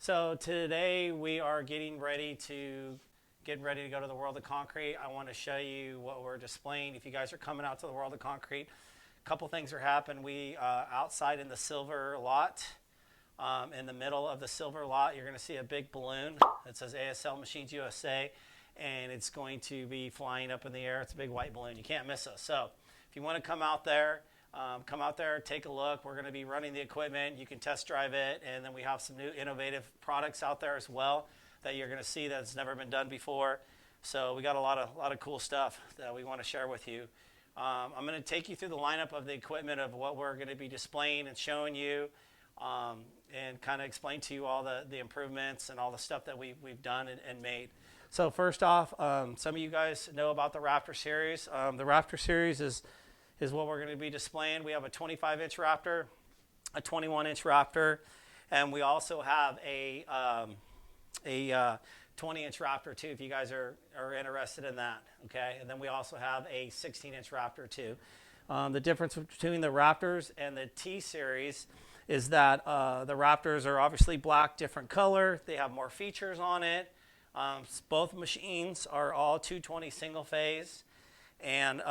So today we are getting ready to go to the World of Concrete. I want to show you what we're displaying. If you guys are coming out to the World of Concrete, a couple things are happening. We outside in the silver lot, in the middle of the silver lot, you're going to see a big balloon that says ASL Machines USA, and it's going to be flying up in the air. It's a big white balloon. You can't miss us. So if you want to come out there, take a look. We're going to be running the equipment. You can test drive it, and then we have some new innovative products out there as well that you're going to see that's never been done before. So we got a lot of cool stuff that we want to share with you. I'm going to take you through the lineup of the equipment of what we're going to be displaying and showing you, and kind of explain to you all the improvements and all the stuff that we've done and made. So first off, some of you guys know about the Raptor series. The Raptor series is what we're going to be displaying. We have a 25-inch Raptor, a 21-inch Raptor, and we also have a 20-inch Raptor too, if you guys are interested in that. Okay, and then we also have a 16-inch Raptor too. The difference between the Raptors and the T series is that the Raptors are obviously black, different color. They have more features on it. Both machines are all 220 single phase. And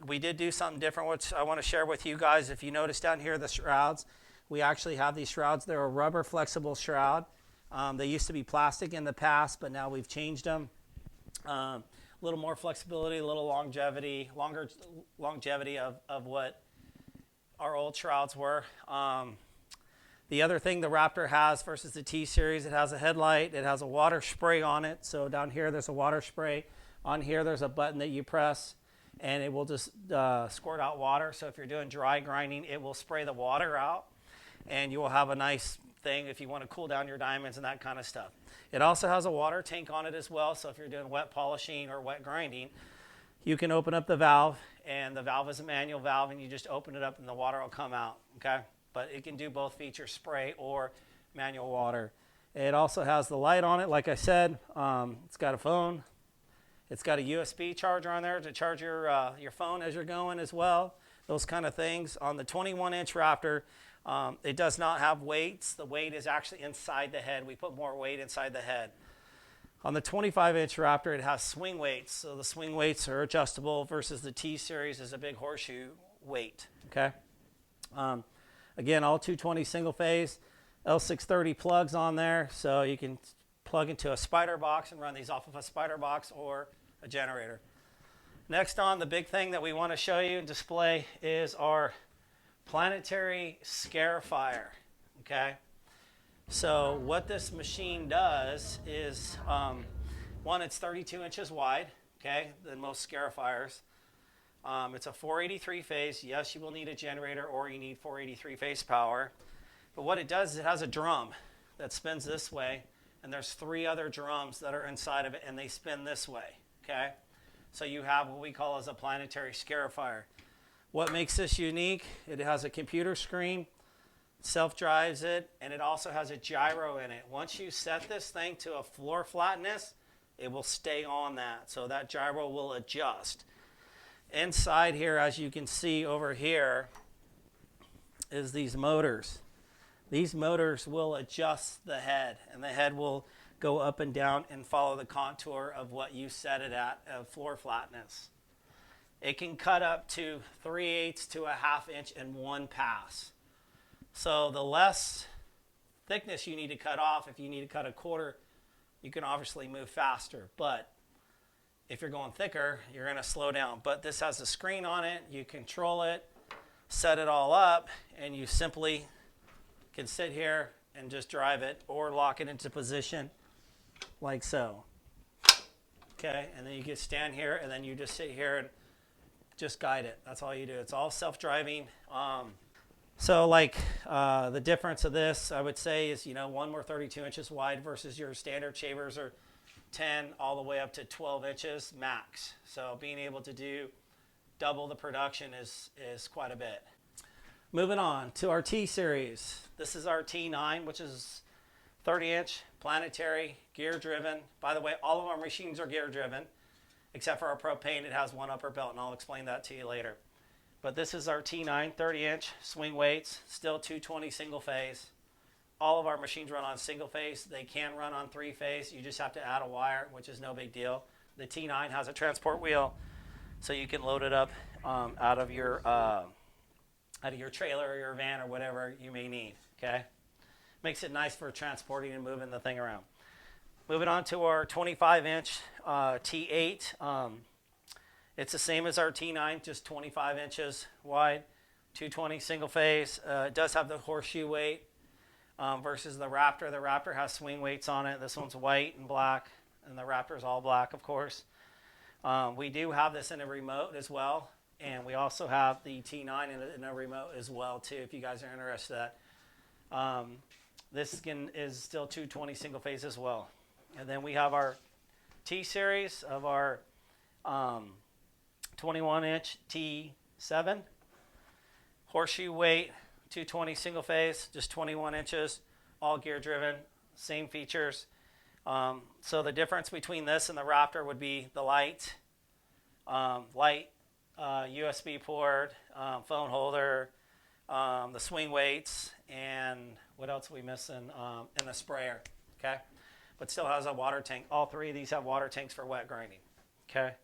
we did do something different, which I want to share with you guys. If you notice down here, the shrouds, we actually have these shrouds. They're a rubber flexible shroud. They used to be plastic in the past, but now we've changed them. A little more flexibility, a little longevity of what our old shrouds were. The other thing the Raptor has versus the T series, it has a headlight. It has a water spray on it. So down here, there's a water spray. On here, there's a button that you press, and it will just squirt out water. So if you're doing dry grinding, it will spray the water out, and you will have a nice thing if you want to cool down your diamonds and that kind of stuff. It also has a water tank on it as well. So if you're doing wet polishing or wet grinding, you can open up the valve, and the valve is a manual valve, and you just open it up and the water will come out. Okay, but it can do both features, spray or manual water. It also has the light on it. Like I said, it's got a phone. It's got a USB charger on there to charge your phone as you're going as well. Those kind of things. On the 21-inch Raptor, it does not have weights. The weight is actually inside the head. We put more weight inside the head. On the 25-inch Raptor, it has swing weights. So the swing weights are adjustable versus the T series is a big horseshoe weight. Okay. Again, all 220 single phase. L630 plugs on there. So you can plug into a spider box and run these off of a spider box or a generator. Next on, the big thing that we want to show you and display is our planetary scarifier. Okay, so what this machine does is, one, it's 32 inches wide, okay, than most scarifiers. It's a 483 phase. Yes, you will need a generator, or you need 483 phase power. But what it does is it has a drum that spins this way, and there's 3 other drums that are inside of it, and they spin this way. Okay, so you have what we call as a planetary scarifier. What makes this unique? It has a computer screen, self-drives it, and it also has a gyro in it. Once you set this thing to a floor flatness, it will stay on that. So that gyro will adjust. Inside here, as you can see over here, is these motors. These motors will adjust the head, and the head will go up and down and follow the contour of what you set it at, floor flatness. It can cut up to 3/8 to a 1/2 inch in one pass. So the less thickness you need to cut off, if you need to cut a quarter, you can obviously move faster. But if you're going thicker, you're going to slow down. But this has a screen on it. You control it, set it all up, and you simply can sit here and just drive it or lock it into position like so. Okay, and then you can stand here, and then you just sit here and just guide it. That's all you do. It's all self-driving. So like the difference of this, I would say, is, one more 32 inches wide versus your standard shavers are 10 all the way up to 12 inches max. So being able to do double the production is quite a bit. Moving on to our T series. This is our T9, which is 30-inch, planetary, gear-driven. By the way, all of our machines are gear-driven, except for our propane. It has one upper belt, and I'll explain that to you later. But this is our T9, 30-inch, swing weights, still 220 single phase. all of our machines run on single phase. They can run on 3-phase. You just have to add a wire, which is no big deal. The T9 has a transport wheel, so you can load it up out of your trailer or your van or whatever you may need. Okay, makes it nice for transporting and moving the thing around. Moving on to our 25-inch T8. It's the same as our T9, just 25 inches wide, 220 single phase. It does have the horseshoe weight versus the Raptor. The Raptor has swing weights on it. This one's white and black, and the Raptor is all black, of course. We do have this in a remote as well, and we also have the T9 in a remote as well, too, if you guys are interested in that. This is still 220 single phase as well. And then we have our T-Series of our 21-inch T7. Horseshoe weight, 220 single phase, just 21 inches, all gear driven, same features. So the difference between this and the Raptor would be the light, USB port, phone holder, the swing weights, and what else are we missing? And the sprayer, okay? But still has a water tank. All three of these have water tanks for wet grinding, okay?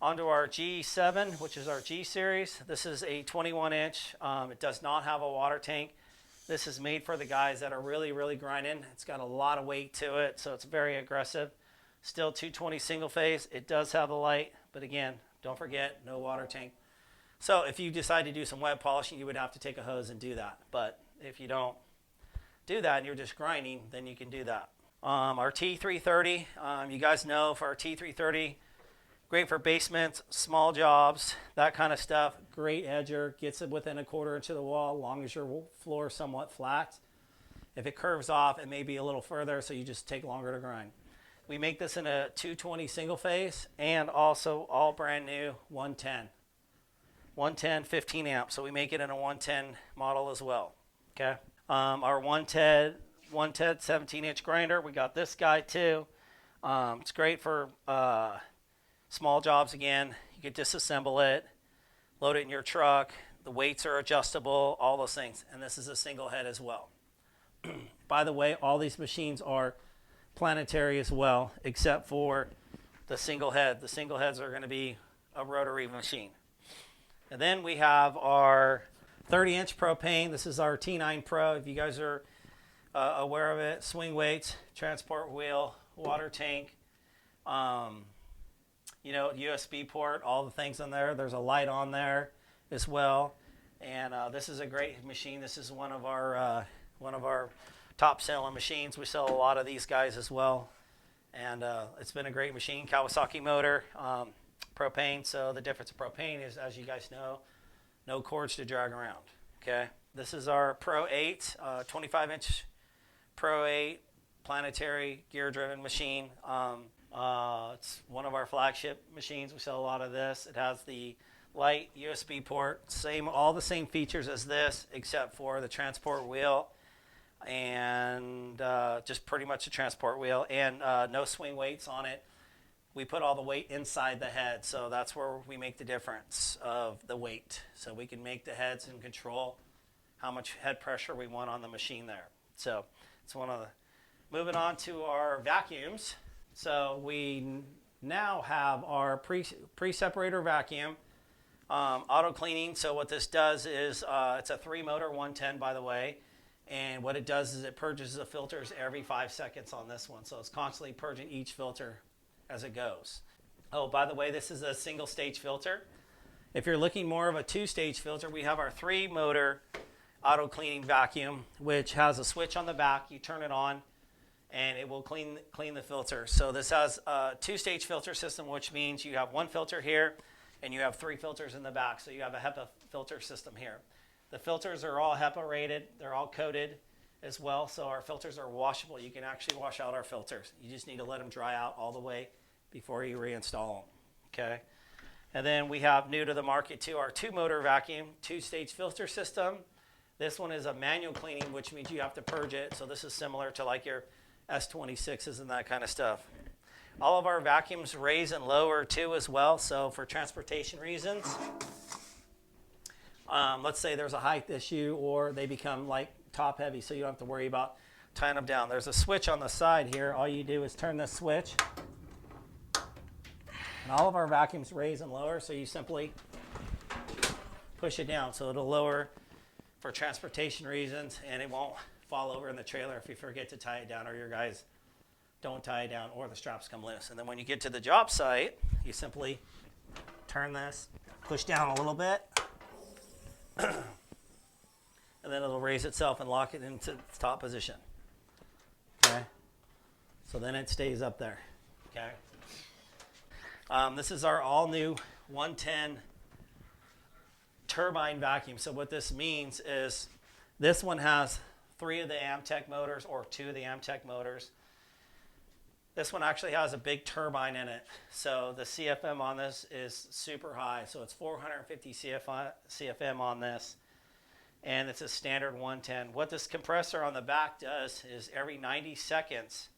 Onto our G7, which is our G series. This is a 21-inch. It does not have a water tank. This is made for the guys that are really, really grinding. It's got a lot of weight to it, so it's very aggressive. Still 220 single phase. It does have the light, but again, don't forget, no water tank. So if you decide to do some wet polishing, you would have to take a hose and do that. But if you don't do that and you're just grinding, then you can do that. Our T330, you guys know for our T330, great for basements, small jobs, that kind of stuff. Great edger, gets it within a quarter inch of the wall, as long as your floor is somewhat flat. If it curves off, it may be a little further, so you just take longer to grind. We make this in a 220 single phase and also all brand new 110. 110, 15 amps, so we make it in a 110 model as well, okay? Our 110 17-inch grinder, we got this guy too. It's great for small jobs again. You can disassemble it, load it in your truck. The weights are adjustable, all those things. And this is a single head as well. By the way, all these machines are planetary as well, except for the single head. The single heads are going to be a rotary machine. And then we have our 30-inch propane. This is our T9 Pro. If you guys are aware of it, swing weights, transport wheel, water tank, USB port, all the things on there. There's a light on there as well. And this is a great machine. This is one of our top selling machines. We sell a lot of these guys as well. And it's been a great machine. Kawasaki motor, propane. So the difference of propane is, as you guys know, no cords to drag around. Okay. This is our Pro 8, 25-inch Pro 8 planetary gear-driven machine. It's one of our flagship machines. We sell a lot of this. It has the light USB port, all the same features as this, except for the transport wheel and just pretty much a transport wheel and no swing weights on it. We put all the weight inside the head, so that's where we make the difference of the weight. So we can make the heads and control how much head pressure we want on the machine there. So it's one of the. Moving on to our vacuums. So we now have our pre-separator vacuum, auto cleaning. So what this does is it's a 3-motor 110, by the way. And what it does is it purges the filters every 5 seconds on this one. So it's constantly purging each filter as it goes. Oh, by the way, this is a single stage filter. If you're looking more of a 2-stage filter, we have our 3-motor auto cleaning vacuum, which has a switch on the back. You turn it on and it will clean the filter. So this has a 2-stage filter system, which means you have 1 filter here and you have 3 filters in the back. So you have a HEPA filter system here. The filters are all HEPA rated. They're all coated as well. So our filters are washable. You can actually wash out our filters. You just need to let them dry out all the way before you reinstall them. Okay. And then we have new to the market too, our 2-motor vacuum, 2-stage filter system. This one is a manual cleaning, which means you have to purge it. So this is similar to like your S26s and that kind of stuff. All of our vacuums raise and lower too as well. So for transportation reasons, let's say there's a height issue or they become like top heavy, so you don't have to worry about tying them down. There's a switch on the side here. All you do is turn this switch, and all of our vacuums raise and lower, so you simply push it down. So it'll lower for transportation reasons, and it won't fall over in the trailer if you forget to tie it down, or your guys don't tie it down, or the straps come loose. And then when you get to the job site, you simply turn this, push down a little bit, and then it'll raise itself and lock it into its top position. Okay, so then it stays up there. Okay, this is our all new 110 turbine vacuum. So what this means is this one has 3 of the Amtech motors, or 2 of the Amtech motors. This one actually has a big turbine in it. So the CFM on this is super high. So it's 450 CFM on this. And it's a standard 110. What this compressor on the back does is every 90 seconds,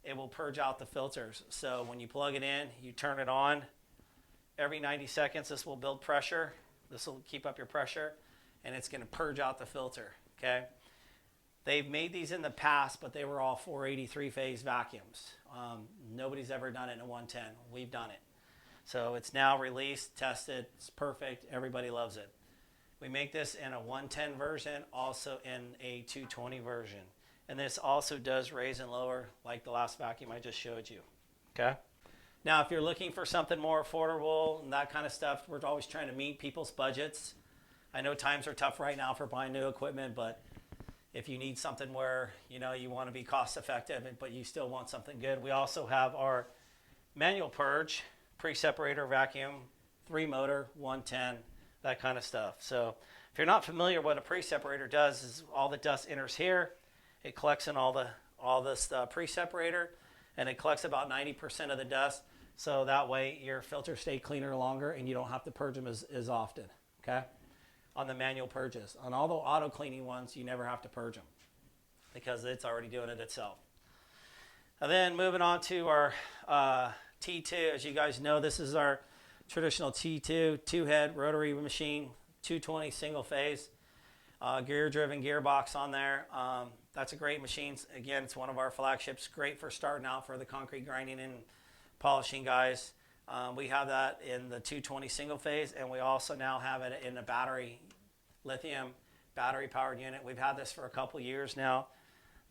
it will purge out the filters. So when you plug it in, you turn it on. Every 90 seconds, this will build pressure. This will keep up your pressure, and it's going to purge out the filter. Okay. They've made these in the past, but they were all 483 phase vacuums. Nobody's ever done it in a 110. We've done it. So it's now released, tested, it's perfect, everybody loves it. We make this in a 110 version, also in a 220 version. And this also does raise and lower like the last vacuum I just showed you. Okay? Now, if you're looking for something more affordable and that kind of stuff, we're always trying to meet people's budgets. I know times are tough right now for buying new equipment, but if you need something where you want to be cost effective, but you still want something good, we also have our manual purge, pre-separator vacuum, 3 motor, 110, that kind of stuff. So if you're not familiar, what a pre-separator does is all the dust enters here, it collects in all this pre-separator, and it collects about 90% of the dust. So that way your filters stay cleaner longer, and you don't have to purge them as often. Okay. On the manual purges. On all the auto cleaning ones, you never have to purge them because it's already doing it itself. And then moving on to our T2. As you guys know, this is our traditional T2, 2-head rotary machine, 220 single phase, gear-driven gearbox on there. That's a great machine. Again, it's one of our flagships. Great for starting out for the concrete grinding and polishing guys. We have that in the 220 single phase, and we also now have it in a battery, lithium battery powered unit. We've had this for a couple years now.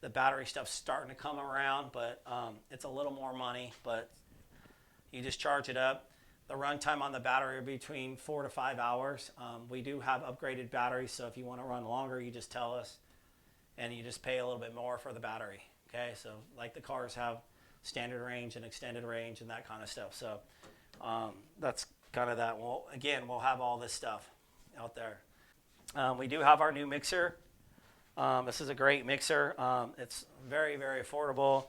The battery stuff's starting to come around, but it's a little more money, but you just charge it up. The runtime on the battery are between 4 to 5 hours. We do have upgraded batteries, so if you want to run longer, you just tell us, and you just pay a little bit more for the battery. Okay, so like the cars have standard range and extended range and that kind of stuff. So that's kind of that. Well, again, we'll have all this stuff out there. We do have our new mixer. This is a great mixer. It's very, very affordable.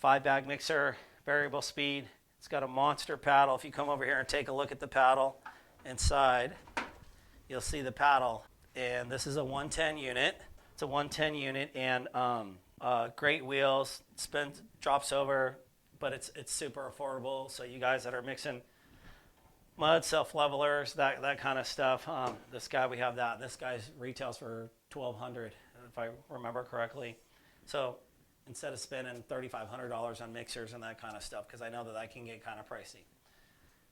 5-bag mixer, variable speed. It's got a monster paddle. If you come over here and take a look at the paddle inside, you'll see the paddle. And this is a 110 unit. It's a 110 unit, and great wheels. Spins, drops over, but it's super affordable. So you guys that are mixing mud, self-levelers, that kind of stuff. This guy, we have that. This guy's retails for $1,200, if I remember correctly. So instead of spending $3,500 on mixers and that kind of stuff, because I know that can get kind of pricey.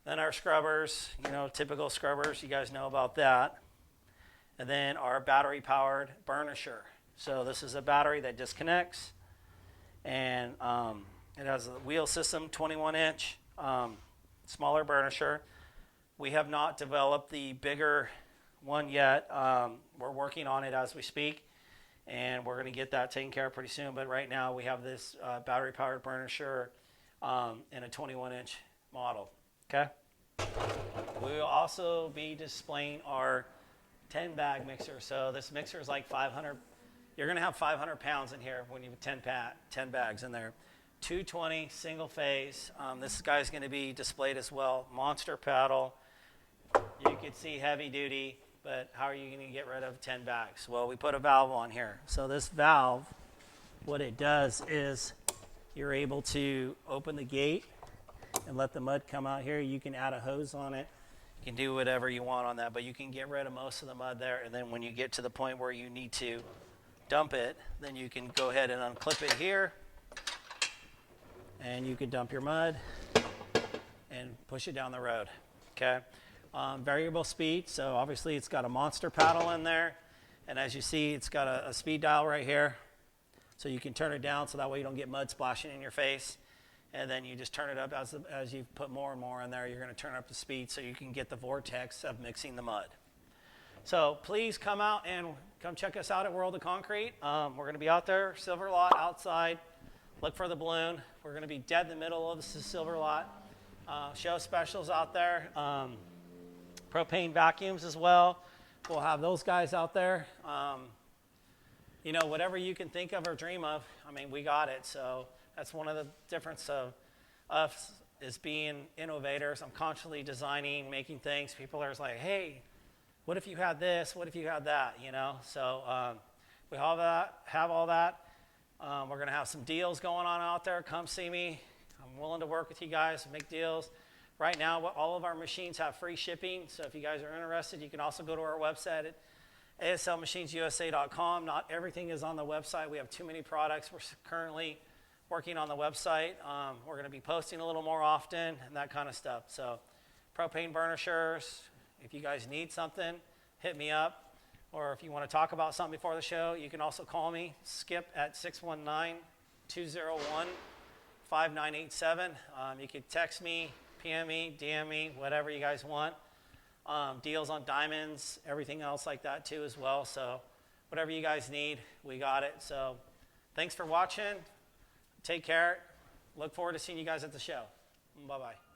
Then our scrubbers, typical scrubbers, you guys know about that. And then our battery-powered burnisher. So this is a battery that disconnects, and it has a wheel system, 21-inch, smaller burnisher. We have not developed the bigger one yet. We're working on it as we speak, and we're going to get that taken care of pretty soon. But right now we have this battery-powered burnisher in a 21-inch model. Okay. We will also be displaying our 10-bag mixer. So this mixer is like 500. You're going to have 500 pounds in here when you have 10 bags in there. 220 single phase. This guy's going to be displayed as well. Monster paddle. You could see heavy duty, but how are you going to get rid of 10 bags? Well, we put a valve on here. So this valve, what it does is you're able to open the gate and let the mud come out here. You can add a hose on it. You can do whatever you want on that, but you can get rid of most of the mud there. And then when you get to the point where you need to dump it, then you can go ahead and unclip it here, and you can dump your mud and push it down the road. Okay. Variable speed, so obviously it's got a monster paddle in there, and as you see, it's got a speed dial right here, so you can turn it down so that way you don't get mud splashing in your face, and then you just turn it up as you put more and more in there. You're going to turn up the speed so you can get the vortex of mixing the mud. So please come out and come check us out at World of Concrete. We're going to be out there, Silver Lot outside. Look for the balloon. We're going to be dead in the middle of the Silver Lot. Show specials out there. Propane vacuums as well. We'll have those guys out there. You know, whatever you can think of or dream of, I mean, we got it. So that's one of the difference of us is being innovators. I'm constantly designing, making things. People are like, hey, what if you had this? What if you had that? You know, so we have all that. We're going to have some deals going on out there. Come see me. I'm willing to work with you guys, make deals. Right now, all of our machines have free shipping, so if you guys are interested, you can also go to our website at aslmachinesusa.com. Not everything is on the website. We have too many products. We're currently working on the website. We're going to be posting a little more often and that kind of stuff. So propane burnishers, if you guys need something, hit me up. Or if you want to talk about something before the show, you can also call me, Skip, at 619-201-5987. You can text me, PM me, DM me, whatever you guys want. Deals on diamonds, everything else like that too as well. So whatever you guys need, we got it. So thanks for watching. Take care. Look forward to seeing you guys at the show. Bye-bye.